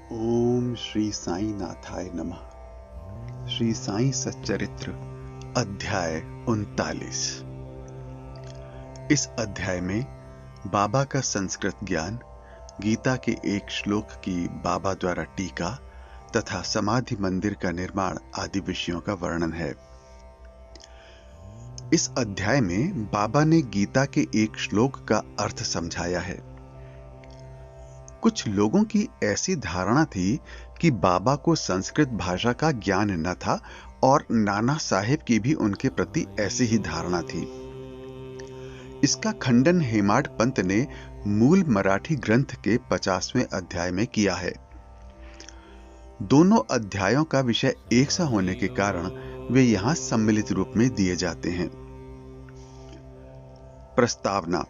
ओम श्री साई नाथाय नमः। श्री साई सच्चरित्र अध्याय 39। इस अध्याय में बाबा का संस्कृत ज्ञान, गीता के एक श्लोक की बाबा द्वारा टीका तथा समाधि मंदिर का निर्माण आदि विषयों का वर्णन है। इस अध्याय में बाबा ने गीता के एक श्लोक का अर्थ समझाया है। कुछ लोगों की ऐसी धारणा थी कि बाबा को संस्कृत भाषा का ज्ञान न था और नाना साहेब की भी उनके प्रति ऐसी ही धारणा थी। इसका खंडन हेमाड पंत ने मूल मराठी ग्रंथ के 50वें अध्याय में किया है। दोनों अध्यायों का विषय एक सा होने के कारण वे यहां सम्मिलित रूप में दिए जाते हैं। प्रस्तावना।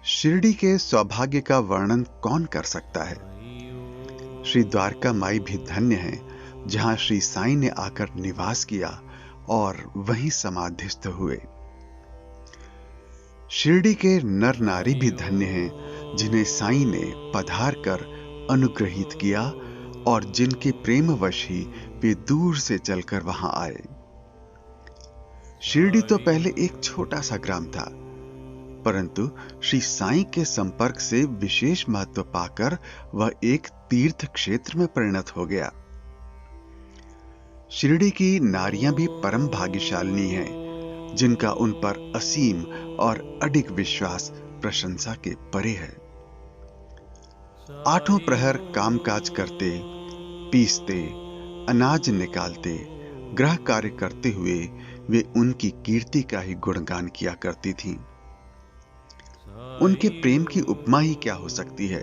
शिरडी के सौभाग्य का वर्णन कौन कर सकता है। श्री द्वारका माई भी धन्य है, जहां श्री साईं ने आकर निवास किया और वहीं समाधिस्थ हुए। शिरडी के नर नारी भी धन्य हैं, जिन्हें साईं ने पधार कर अनुग्रहित किया और जिनके प्रेमवश ही वे दूर से चलकर वहां आए। शिरडी तो पहले एक छोटा सा ग्राम था, परंतु श्री साईं के संपर्क से विशेष महत्व पाकर वह एक तीर्थ क्षेत्र में परिणत हो गया। शिरडी की नारियां भी परम भाग्यशालिनी हैं, जिनका उन पर असीम और अडिग विश्वास प्रशंसा के परे है। आठों प्रहर कामकाज करते, पीसते, अनाज निकालते, गृह कार्य करते हुए वे उनकी कीर्ति का ही गुणगान किया करती थीं। उनके प्रेम की उपमा ही क्या हो सकती है।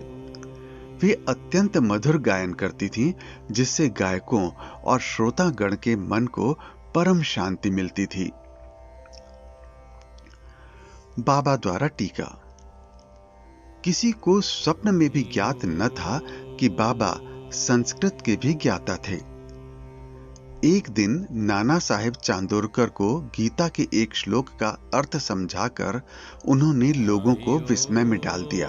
वे अत्यंत मधुर गायन करती थीं, जिससे गायकों और श्रोतागण के मन को परम शांति मिलती थी। बाबा द्वारा टीका। किसी को स्वप्न में भी ज्ञात न था कि बाबा संस्कृत के भी ज्ञाता थे। एक दिन नाना साहेब चांदोरकर को गीता के एक श्लोक का अर्थ समझाकर उन्होंने लोगों को विस्मय में डाल दिया।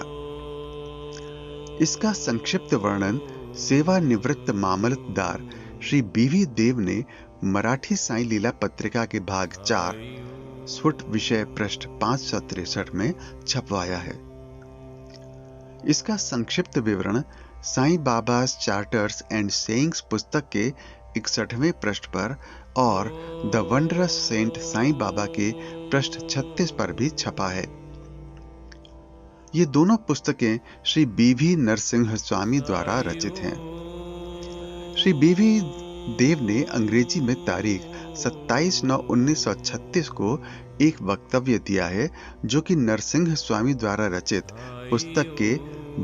इसका संक्षिप्त वर्णन सेवानिवृत्त मामलतदार श्री बीवी देव ने मराठी साई लीला पत्रिका के भाग 4 स्फुट विषय पृष्ठ 563 में छपवाया है। इसका संक्षिप्त विवरण साईं बाबास चार्टर्स एंड सेइंग्स पुस्तक के 61वें पृष्ठ पर और the wondrous Saint Sai Baba के पृष्ठ 36 पर भी छपा है। ये दोनों पुस्तकें श्री बीवी नरसिंह स्वामी द्वारा रचित हैं। श्री बीवी देव ने अंग्रेजी में तारीख 27/9/1936 को एक वक्तव्य दिया है, जो कि नरसिंह स्वामी द्वारा रचित पुस्तक के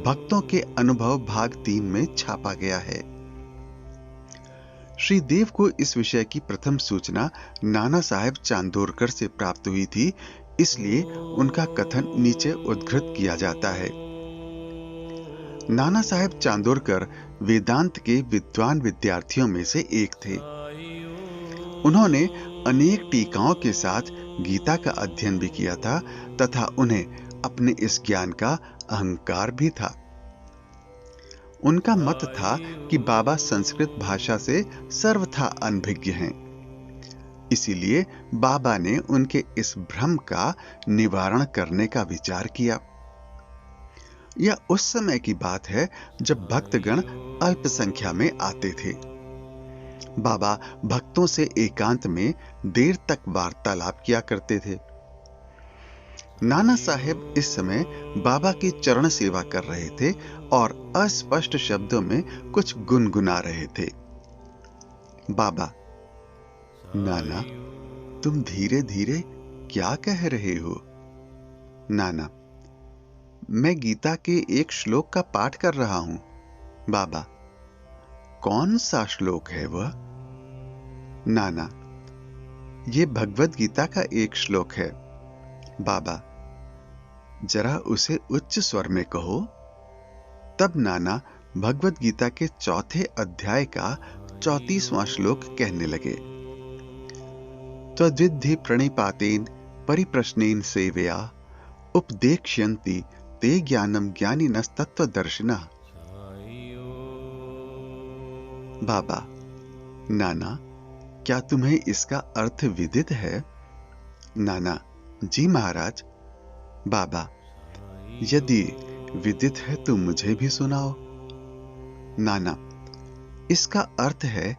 भक्तों के अनुभव भाग 3 में छापा गया है। श्री देव को इस विषय की प्रथम सूचना नाना साहेब चांदोरकर से प्राप्त हुई थी, इसलिए उनका कथन नीचे उद्धृत किया जाता है। नाना साहेब चांदोरकर वेदांत के विद्वान विद्यार्थियों में से एक थे। उन्होंने अनेक टीकाओं के साथ गीता का अध्ययन भी किया था तथा उन्हें अपने इस ज्ञान का अहंकार भी था। उनका मत था कि बाबा संस्कृत भाषा से सर्वथा अनभिज्ञ हैं। इसीलिए बाबा ने उनके इस भ्रम का निवारण करने का विचार किया। यह उस समय की बात है जब भक्तगण अल्प संख्या में आते थे। बाबा भक्तों से एकांत में देर तक वार्तालाप किया करते थे। नाना साहेब इस समय बाबा की चरण सेवा कर रहे थे और अस्पष्ट शब्दों में कुछ गुनगुना रहे थे। बाबा, नाना, तुम धीरे धीरे क्या कह रहे हो? नाना, मैं गीता के एक श्लोक का पाठ कर रहा हूं। बाबा, कौन सा श्लोक है वह? नाना, ये भगवद गीता का एक श्लोक है। बाबा, जरा उसे उच्च स्वर में कहो। तब नाना भगवद गीता के 4थे अध्याय का 34वां श्लोक कहने लगे। त्वद्विद्धि प्रणिपातेन परिप्रश्नेन सेवया उपदेक्ष्यन्ति ते ज्ञानम ज्ञानिनस्तत्त्वदर्शिनः। बाबा, नाना, क्या तुम्हें इसका अर्थ विदित है? नाना, जी महाराज। बाबा, यदि विदित है तो मुझे भी सुनाओ। नाना, इसका अर्थ है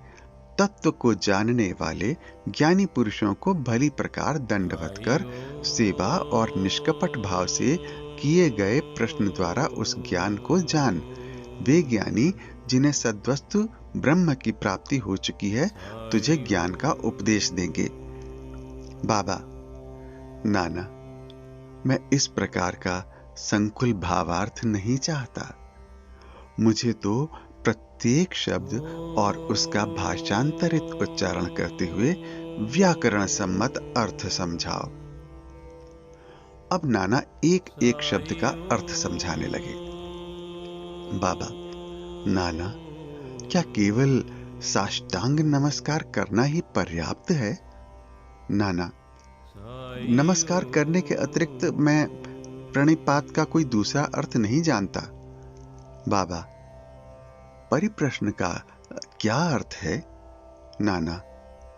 तत्व को जानने वाले ज्ञानी पुरुषों को भली प्रकार दंडवत कर सेवा और निष्कपट भाव से किए गए प्रश्न द्वारा उस ज्ञान को जान। वे ज्ञानी जिन्हें सद्वस्तु ब्रह्म की प्राप्ति हो चुकी है तुझे ज्ञान का उपदेश देंगे। बाबा, नाना, मैं इस प्रकार का संकुल भावार्थ नहीं चाहता। मुझे तो प्रत्येक शब्द और उसका भाषांतरित उच्चारण करते हुए व्याकरण सम्मत अर्थ समझाओ। अब नाना एक एक शब्द का अर्थ समझाने लगे। बाबा, नाना, क्या केवल साष्टांग नमस्कार करना ही पर्याप्त है? नाना, नमस्कार करने के अतिरिक्त मैं प्रणिपात का कोई दूसरा अर्थ नहीं जानता। बाबा, परिप्रश्न का क्या अर्थ है? नाना,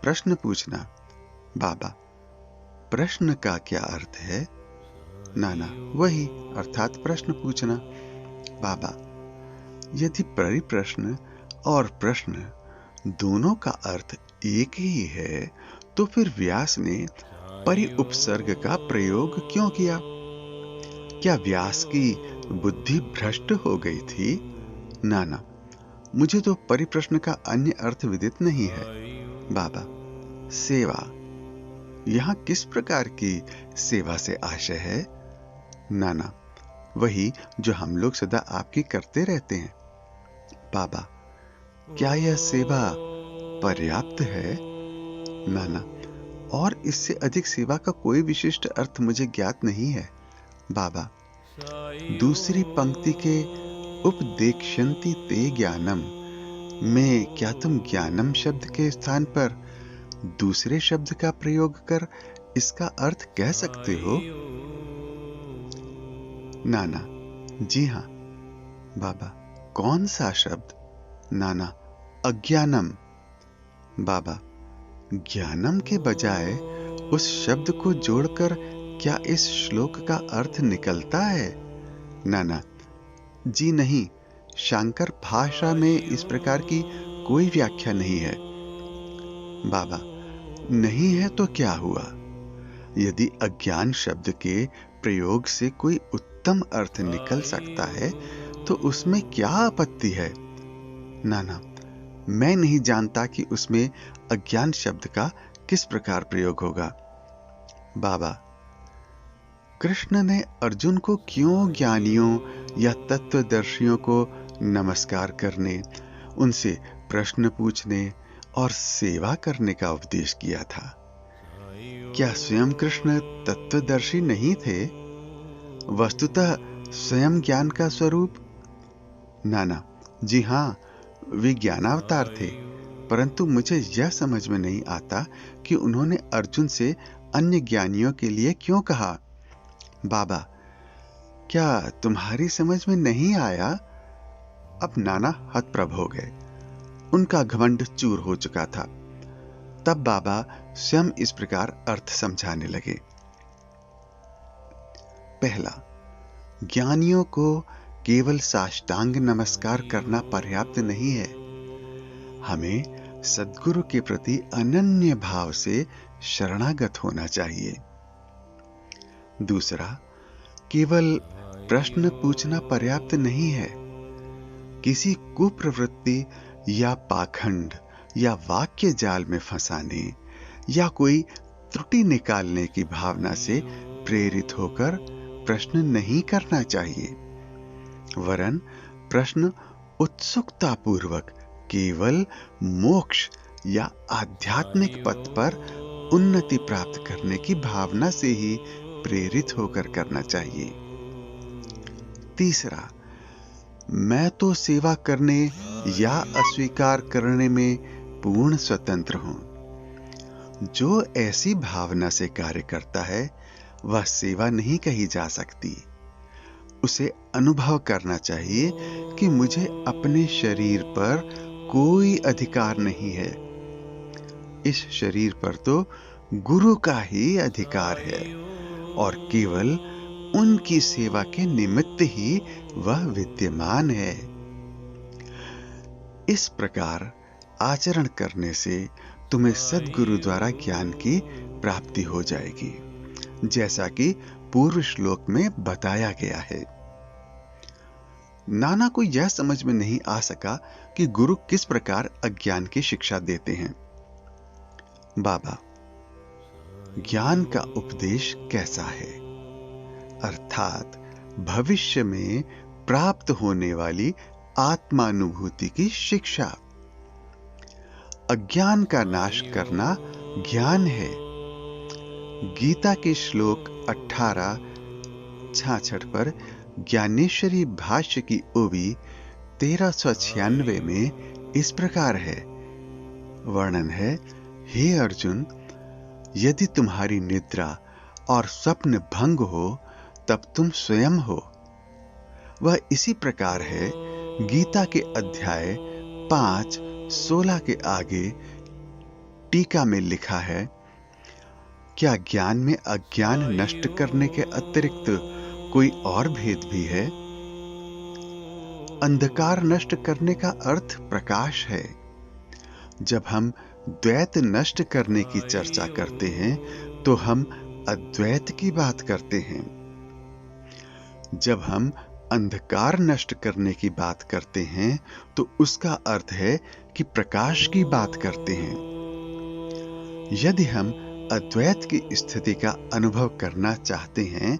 प्रश्न पूछना। बाबा, प्रश्न का क्या अर्थ है? नाना, वही अर्थात प्रश्न पूछना। बाबा, यदि परिप्रश्न और प्रश्न दोनों का अर्थ एक ही है तो फिर व्यास ने परिउपसर्ग का प्रयोग क्यों किया? क्या व्यास की बुद्धि भ्रष्ट हो गई थी? नाना, मुझे तो परिप्रश्न का अन्य अर्थ विदित नहीं है। बाबा, सेवा। यहां किस प्रकार की सेवा से आशय है? नाना, वही जो हम लोग सदा आपकी करते रहते हैं। बाबा, क्या यह सेवा पर्याप्त है? नाना, और इससे अधिक सेवा का कोई विशिष्ट अर्थ मुझे ज्ञात नहीं है। बाबा, दूसरी पंक्ति के उपदेक्ष्यन्ति ते ज्ञानम में क्या तुम ज्ञानम शब्द के स्थान पर दूसरे शब्द का प्रयोग कर इसका अर्थ कह सकते हो? नाना, जी हां। बाबा, कौन सा शब्द? नाना, अज्ञानम। बाबा, ज्ञानम के बजाय उस शब्द को जोड़कर क्या इस श्लोक का अर्थ निकलता है? नाना, जी नहीं, शांकर भाषा में इस प्रकार की कोई व्याख्या नहीं है। बाबा, नहीं है तो क्या हुआ? यदि अज्ञान शब्द के प्रयोग से कोई उत्तम अर्थ निकल सकता है तो उसमें क्या आपत्ति है? नाना, मैं नहीं जानता कि उसमें अज्ञान शब्द का किस प्रकार प्रयोग होगा। बाबा, कृष्ण ने अर्जुन को क्यों ज्ञानियों या तत्वदर्शियों को नमस्कार करने, उनसे प्रश्न पूछने और सेवा करने का उपदेश किया था? क्या स्वयं कृष्ण तत्वदर्शी नहीं थे, वस्तुतः स्वयं ज्ञान का स्वरूप? नाना, जी हां, वे ज्ञानावतार थे, परंतु मुझे यह समझ में नहीं आता कि उन्होंने अर्जुन से अन्य ज्ञानियों के लिए क्यों कहा। बाबा, क्या तुम्हारी समझ में नहीं आया? अब नाना हतप्रभ हो गए। उनका घमंड चूर हो चुका था। तब बाबा स्वयं इस प्रकार अर्थ समझाने लगे। पहला, ज्ञानियों को केवल साष्टांग नमस्कार करना पर्याप्त नहीं है। हमें सद्गुरु के प्रति अनन्य भाव से शरणागत होना चाहिए। दूसरा, केवल प्रश्न पूछना पर्याप्त नहीं है। किसी कुप्रवृत्ति या पाखंड या वाक्य जाल में फंसाने या कोई त्रुटि निकालने की भावना से प्रेरित होकर प्रश्न नहीं करना चाहिए, वरन प्रश्न उत्सुकता पूर्वक केवल मोक्ष या आध्यात्मिक पथ पर उन्नति प्राप्त करने की भावना से ही प्रेरित होकर करना चाहिए। तीसरा, मैं तो सेवा करने या अस्वीकार करने में पूर्ण स्वतंत्र हूं। जो ऐसी भावना से कार्य करता है वह सेवा नहीं कही जा सकती। उसे अनुभव करना चाहिए कि मुझे अपने शरीर पर कोई अधिकार नहीं है। इस शरीर पर तो गुरु का ही अधिकार है और केवल उनकी सेवा के निमित्त ही वह विद्यमान है। इस प्रकार आचरण करने से तुम्हें सद्गुरु द्वारा ज्ञान की प्राप्ति हो जाएगी, जैसा कि पूर्व श्लोक में बताया गया है। नाना को यह समझ में नहीं आ सका कि गुरु किस प्रकार अज्ञान की शिक्षा देते हैं। बाबा, ज्ञान का उपदेश कैसा है, अर्थात भविष्य में प्राप्त होने वाली आत्मानुभूति की शिक्षा। अज्ञान का नाश करना ज्ञान है। गीता के श्लोक 18-66 पर ज्ञानेश्वरी भाष्य की ओवी 1396 में इस प्रकार है। वर्णन है, हे अर्जुन, यदि तुम्हारी निद्रा और स्वप्न भंग हो तब तुम स्वयं हो। वह इसी प्रकार है। गीता के अध्याय 5:16 के आगे टीका में लिखा है, क्या ज्ञान में अज्ञान नष्ट करने के अतिरिक्त कोई और भेद भी है? अंधकार नष्ट करने का अर्थ प्रकाश है। जब हम द्वैत नष्ट करने की चर्चा करते हैं तो हम अद्वैत की बात करते हैं। जब हम अंधकार नष्ट करने की बात करते हैं तो उसका अर्थ है कि प्रकाश की बात करते हैं। यदि हम अद्वैत की स्थिति का अनुभव करना चाहते हैं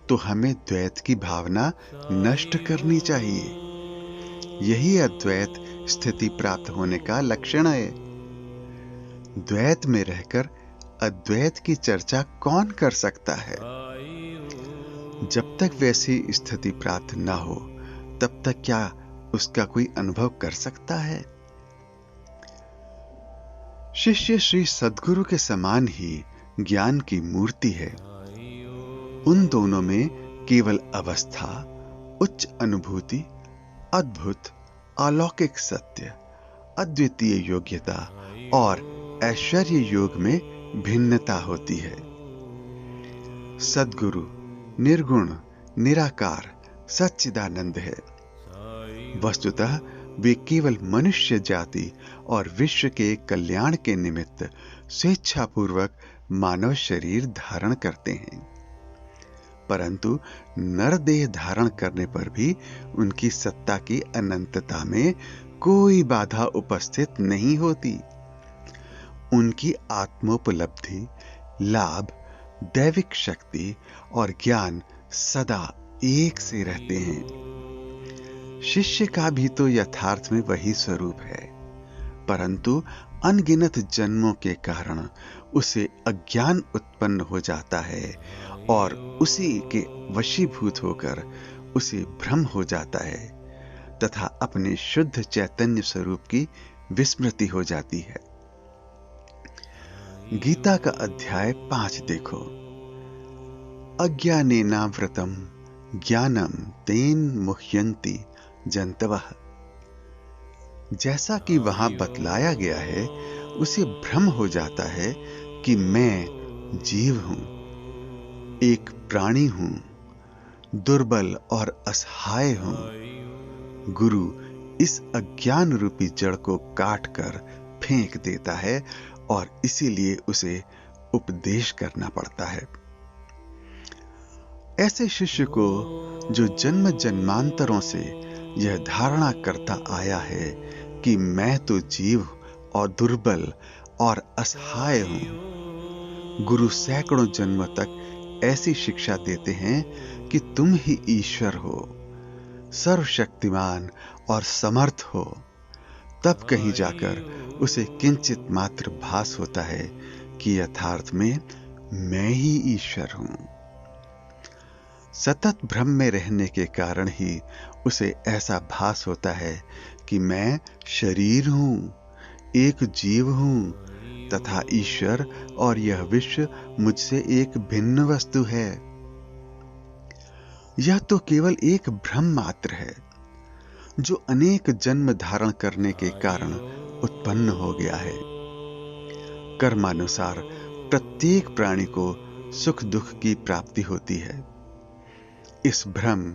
तो हमें द्वैत की भावना नष्ट करनी चाहिए। यही अद्वैत स्थिति प्राप्त होने का लक्षण है। द्वैत में रहकर अद्वैत की चर्चा कौन कर सकता है? जब तक वैसी स्थिति प्राप्त न हो तब तक क्या उसका कोई अनुभव कर सकता है? शिष्य श्री सद्गुरु के समान ही ज्ञान की मूर्ति है। उन दोनों में केवल अवस्था, उच्च अनुभूति, अद्भुत अलौकिक सत्य, अद्वितीय योग्यता और ऐश्वर्य योग में भिन्नता होती है। सद्गुरु निर्गुण, निराकार, सच्चिदानंद है। वस्तुतः वे केवल मनुष्य जाति और विश्व के कल्याण के निमित्त स्वेच्छापूर्वक मानव शरीर धारण करते हैं, परंतु नरदेह धारण करने पर भी उनकी सत्ता की अनंतता में कोई बाधा उपस्थित नहीं होती। उनकी आत्मोपलब्धि, लाभ, दैविक शक्ति और ज्ञान सदा एक से रहते हैं। शिष्य का भी तो यथार्थ में वही स्वरूप है, परंतु अनगिनत जन्मों के कारण उसे अज्ञान उत्पन्न हो जाता है और उसी के वशीभूत होकर उसे भ्रम हो जाता है तथा अपने शुद्ध चैतन्य स्वरूप की विस्मृति हो जाती है। गीता का अध्याय 5 देखो। अज्ञानेनावृतम ज्ञानम तेन मुह्यन्ति जन्तवः। जैसा कि वहां बतलाया गया है, उसे भ्रम हो जाता है कि मैं जीव हूं, एक प्राणी हूं, दुर्बल और असहाय हूं। गुरु इस अज्ञान रूपी जड़ को काट कर फेंक देता है और इसीलिए उसे उपदेश करना पड़ता है। ऐसे शिष्य को जो जन्म जन्मांतरों से यह धारणा करता आया है कि मैं तो जीव और दुर्बल और असहाय हूं, गुरु सैकड़ों जन्म तक ऐसी शिक्षा देते हैं कि तुम ही ईश्वर हो, सर्वशक्तिमान और समर्थ हो। तब कहीं जाकर उसे किंचित मात्र भास होता है कि यथार्थ में मैं ही ईश्वर हूं। सतत भ्रम में रहने के कारण ही उसे ऐसा भास होता है कि मैं शरीर हूं, एक जीव हूं तथा ईश्वर और यह विश्व मुझसे एक भिन्न वस्तु है। यह तो केवल एक भ्रम मात्र है। जो अनेक जन्म धारण करने के कारण उत्पन्न हो गया है। कर्मानुसार प्रत्येक प्राणी को सुख दुख की प्राप्ति होती है। इस भ्रम,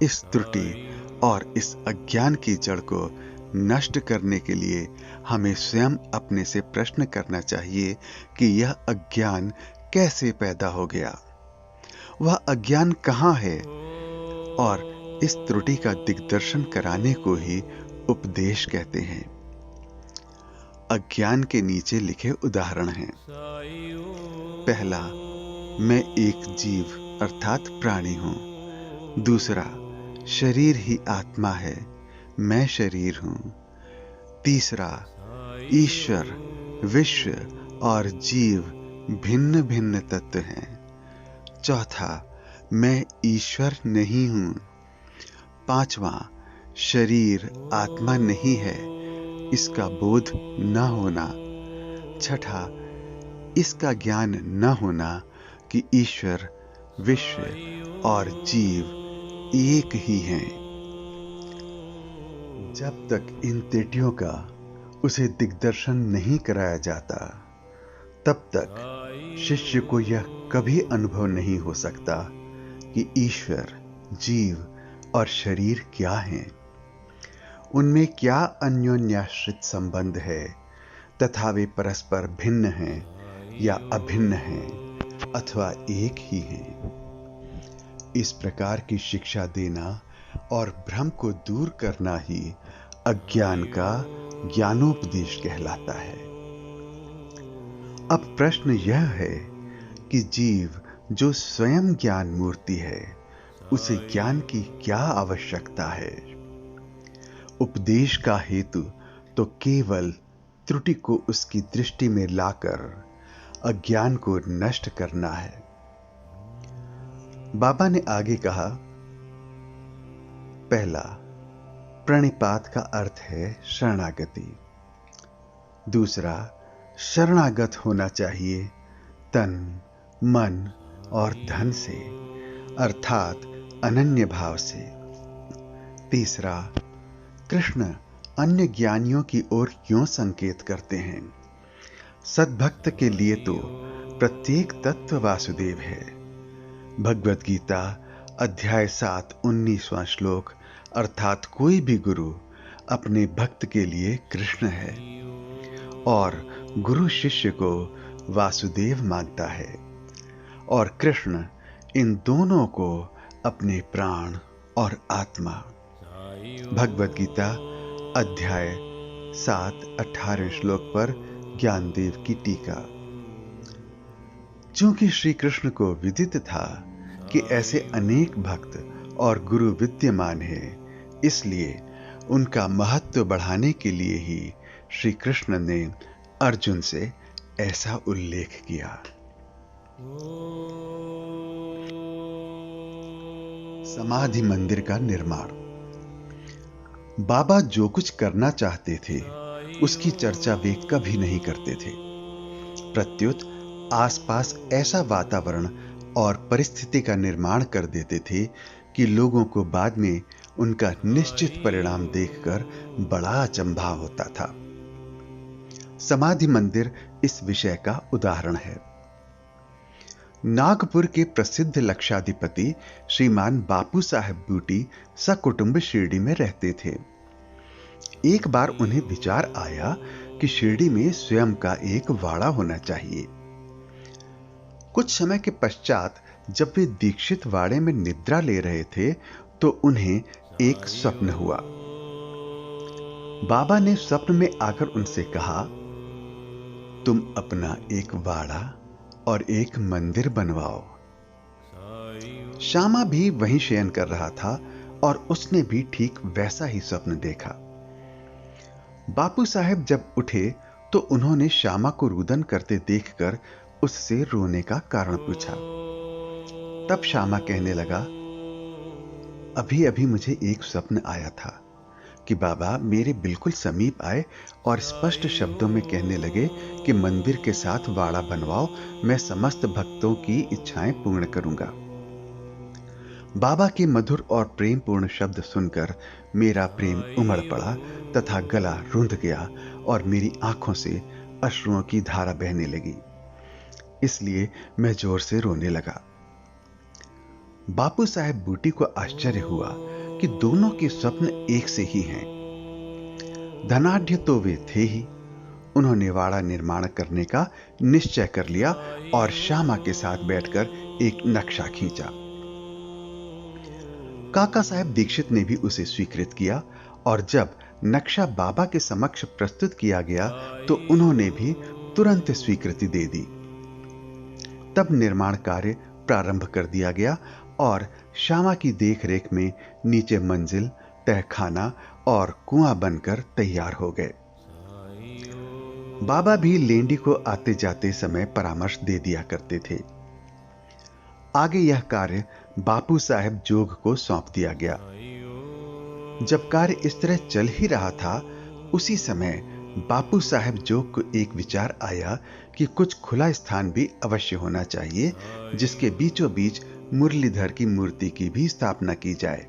इस त्रुटि और इस अज्ञान की जड़ को नष्ट करने के लिए हमें स्वयं अपने से प्रश्न करना चाहिए कि यह अज्ञान कैसे पैदा हो गया, वह अज्ञान कहाँ है, और इस त्रुटि का दिग्दर्शन कराने को ही उपदेश कहते हैं। अज्ञान के नीचे लिखे उदाहरण हैं। पहला, मैं एक जीव अर्थात प्राणी हूं। दूसरा, शरीर ही आत्मा है, मैं शरीर हूं। तीसरा, ईश्वर, विश्व और जीव भिन्न भिन्न तत्व हैं। चौथा, मैं ईश्वर नहीं हूं। पांचवा, शरीर आत्मा नहीं है, इसका बोध न होना। छठा, इसका ज्ञान न होना कि ईश्वर, विश्व और जीव एक ही हैं। जब तक इन त्रुटियों का उसे दिग्दर्शन नहीं कराया जाता, तब तक शिष्य को यह कभी अनुभव नहीं हो सकता कि ईश्वर, जीव और शरीर क्या हैं, उनमें क्या अन्योन्याश्रित संबंध है तथा वे परस्पर भिन्न हैं या अभिन्न हैं अथवा एक ही हैं। इस प्रकार की शिक्षा देना और भ्रम को दूर करना ही अज्ञान का ज्ञानोपदेश कहलाता है। अब प्रश्न यह है कि जीव जो स्वयं ज्ञान मूर्ति है, उसे ज्ञान की क्या आवश्यकता है? उपदेश का हेतु तो केवल त्रुटि को उसकी दृष्टि में लाकर अज्ञान को नष्ट करना है। बाबा ने आगे कहा, पहला, प्रणिपात का अर्थ है शरणागति। दूसरा, शरणागत होना चाहिए तन, मन और धन से, अर्थात अनन्य भाव से। तीसरा, कृष्ण अन्य ज्ञानियों की ओर क्यों संकेत करते हैं? सद्भक्त के लिए तो प्रत्येक तत्व वासुदेव है। भगवत गीता अध्याय 7 19वां श्लोक, अर्थात कोई भी गुरु अपने भक्त के लिए कृष्ण है और गुरु शिष्य को वासुदेव मानता है, और कृष्ण इन दोनों को अपने प्राण और आत्मा। भगवत गीता अध्याय 7 18 श्लोक पर ज्ञानदेव की टीका। चूंकि श्री कृष्ण को विदित था कि ऐसे अनेक भक्त और गुरु विद्यमान हैं, इसलिए उनका महत्व बढ़ाने के लिए ही श्री कृष्ण ने अर्जुन से ऐसा उल्लेख किया। समाधि मंदिर का निर्माण। बाबा जो कुछ करना चाहते थे उसकी चर्चा वे कभी नहीं करते थे। प्रत्युत आसपास ऐसा वातावरण और परिस्थिति का निर्माण कर देते थे कि लोगों को बाद में उनका निश्चित परिणाम देखकर बड़ा अचंभा होता था। समाधि मंदिर इस विषय का उदाहरण है। नागपुर के प्रसिद्ध लक्षाधिपति श्रीमान बापू साहेब बूटी सकुटुंब शिरडी में रहते थे। एक बार उन्हें विचार आया कि शिरडी में स्वयं का एक वाड़ा होना चाहिए। कुछ समय के पश्चात जब वे दीक्षित वाड़े में निद्रा ले रहे थे तो उन्हें एक स्वप्न हुआ। बाबा ने स्वप्न में आकर उनसे कहा, तुम अपना एक वाड़ा और एक मंदिर बनवाओ। श्यामा भी वहीं शयन कर रहा था और उसने भी ठीक वैसा ही स्वप्न देखा। बापू साहेब जब उठे तो उन्होंने श्यामा को रुदन करते देखकर उससे रोने का कारण पूछा। तब श्यामा कहने लगा, अभी अभी मुझे एक स्वप्न आया था कि बाबा मेरे बिल्कुल समीप आए और स्पष्ट शब्दों में कहने लगे कि मंदिर के साथ वाड़ा बनवाओ, मैं समस्त भक्तों की इच्छाएं पूर्ण करूंगा। बाबा के मधुर और प्रेमपूर्ण शब्द सुनकर मेरा प्रेम उमड़ पड़ा तथा गला रूंध गया और मेरी आंखों से अश्रुओं की धारा बहने लगी। इसलिए मैं जोर से रोने लगा। बापू साहेब बूटी को आश्चर्य हुआ कि दोनों के स्वप्न एक से ही हैं। धनाढ्य तो वे थे ही। उन्होंने वाड़ा निर्माण करने का निश्चय कर लिया और श्यामा के साथ बैठकर एक नक्शा खींचा। काका साहेब दीक्षित ने भी उसे स्वीकृत किया और जब नक्शा बाबा के समक्ष प्रस्तुत किया गया तो उन्होंने भी तुरंत स्वीकृति दे दी। तब निर्माण कार्य प्रारंभ कर दिया गया और श्यामा की देखरेख में नीचे मंजिल, तहखाना और कुआं बनकर तैयार हो गए। बाबा भी लेंडी को आते जाते समय परामर्श दे दिया करते थे। आगे यह कार्य बापू साहेब जोग को सौंप दिया गया। जब कार्य इस तरह चल ही रहा था, उसी समय बापू साहेब जोग को एक विचार आया कि कुछ खुला स्थान भी अवश्य होना चाहिए, जिसके बीचों बीच मुरलीधर की मूर्ति की भी स्थापना की जाए।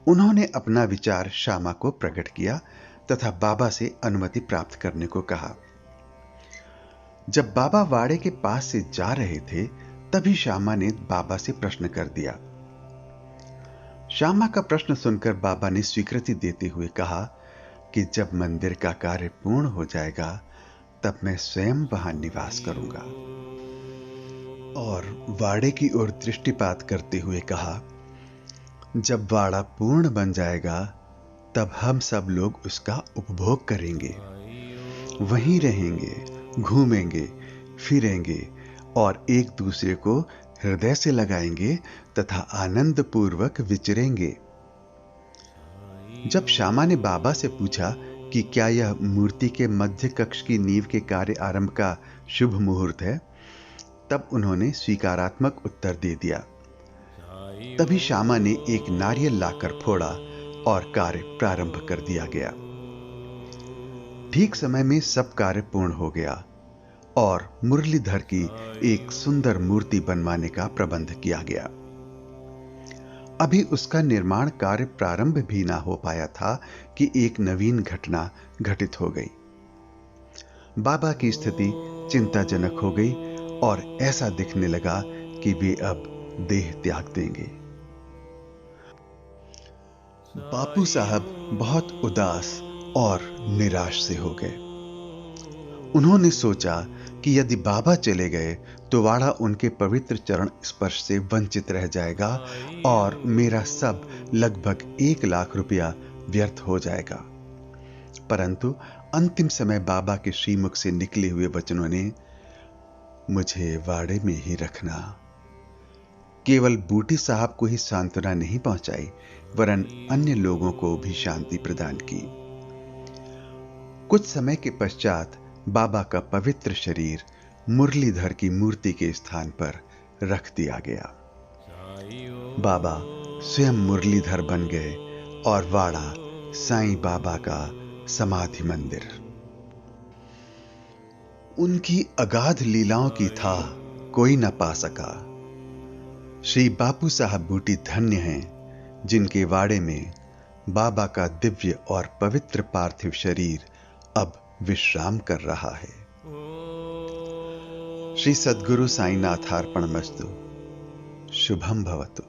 उन्होंने अपना विचार श्यामा को प्रकट किया तथा बाबा से अनुमति प्राप्त करने को कहा। जब बाबा वाड़े के पास से जा रहे थे, तभी श्यामा ने बाबा से प्रश्न कर दिया। श्यामा का प्रश्न सुनकर बाबा ने स्वीकृति देते हुए कहा कि जब मंदिर का कार्य पूर्ण हो जाएगा, तब मैं स्वयं वहां निवास करूंगा। और वाड़े की ओर दृष्टिपात करते हुए कहा, जब वाड़ा पूर्ण बन जाएगा, तब हम सब लोग उसका उपभोग करेंगे, वहीं रहेंगे, घूमेंगे, फिरेंगे और एक दूसरे को हृदय से लगाएंगे तथा आनंद पूर्वक विचरेंगे। जब श्यामा ने बाबा से पूछा कि क्या यह मूर्ति के मध्य कक्ष की नींव के कार्य आरंभ का शुभ मुहूर्त है, तब उन्होंने स्वीकारात्मक उत्तर दे दिया। तभी श्यामा ने एक नारियल लाकर फोड़ा और कार्य प्रारंभ कर दिया गया। ठीक समय में सब कार्य पूर्ण हो गया और मुरलीधर की एक सुंदर मूर्ति बनवाने का प्रबंध किया गया। अभी उसका निर्माण कार्य प्रारंभ भी ना हो पाया था कि एक नवीन घटना घटित हो गई। बाबा की स्थिति चिंताजनक हो गई और ऐसा दिखने लगा कि वे अब देह त्याग देंगे। बापू साहब बहुत उदास और निराश से हो गए। उन्होंने सोचा कि यदि बाबा चले गए तो वाड़ा उनके पवित्र चरण स्पर्श से वंचित रह जाएगा और मेरा सब लगभग 1 लाख रुपया व्यर्थ हो जाएगा। परंतु अंतिम समय बाबा के श्रीमुख से निकले हुए वचनों ने मुझे वाड़े में ही रखना केवल बूटी साहब को ही सांत्वना नहीं पहुंचाई, वरन अन्य लोगों को भी शांति प्रदान की। कुछ समय के पश्चात बाबा का पवित्र शरीर मुरलीधर की मूर्ति के स्थान पर रख दिया गया। बाबा स्वयं मुरलीधर बन गए और वाड़ा साईं बाबा का समाधि मंदिर। उनकी अगाध लीलाओं की था कोई न पा सका। श्री बापू साहब बूटी धन्य हैं, जिनके वाड़े में बाबा का दिव्य और पवित्र पार्थिव शरीर अब विश्राम कर रहा है। श्री सद्गुरु साईनाथार्पणमस्तु। शुभम भवतु।